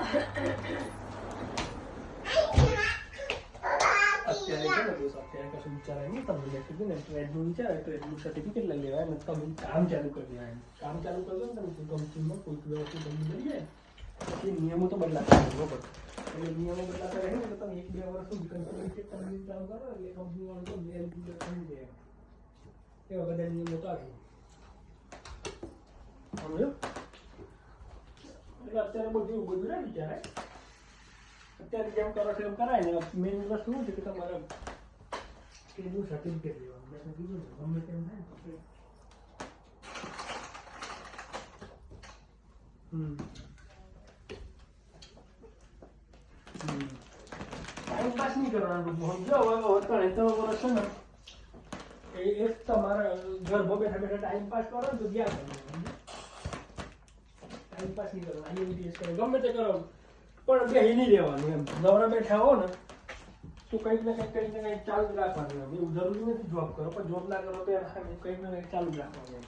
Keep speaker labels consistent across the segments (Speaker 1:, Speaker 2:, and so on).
Speaker 1: અત્યારે કશું વિચારાય નહીં. તમને મેં કીધું ને એટલું વિચારે તો એટલું સર્ટિફિકેટ લઈ લેવાય ને તમે કામ ચાલુ કરી દેવાય. કામ ચાલુ કરજો ને તમે કંપનીમાં કોઈ વસ્તુ તમને મળી જાય પછી નિયમો તો બદલાતા રહેવો પડે. એટલે નિયમો બદલાતા રહે ને તો તમે 1-2 વર્ષ સુધી કંપની ચાલુ કરો એટલે કંપની વાળો તો મેલ સમજી જાય. એવા બધા નિયમો તો આવે. સમજો? એટલે અત્યારે બધું ના વિચારાય. અત્યારે જેમ કરો છો એમ કરાય ને. મેઇન વસ્તુ શું છે કે તમારે એનું સર્ટિફિકેટ લેવાનું. મેં કીધું ને ગમે તેમ થાય ટાઈમ પાસ નહીં કરવાનું. સમજો હવે 3 વર્ષ છે ને એ તમારા ઘરમાં બેઠા બેઠા ટાઈમ પાસ કરો ને તો ગયા કરવાનું. ટાઈમ પાસ નહીં કરવાનું. IELTS કરો ગમે તે કરો પણ બેસી નહીં રહેવાનું. એમ નવરા બેઠા હો ને તો કંઈક ને કંઈક ચાલુ જ રાખવાનું. એમ એવું જરૂરી નથી જોબ કરો પણ જોબ ના કરો તો કંઈક ને કંઈક ચાલુ જ રાખવાનું.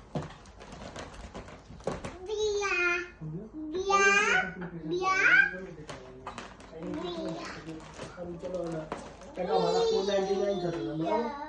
Speaker 1: ચલો 499 થતું બરાબર.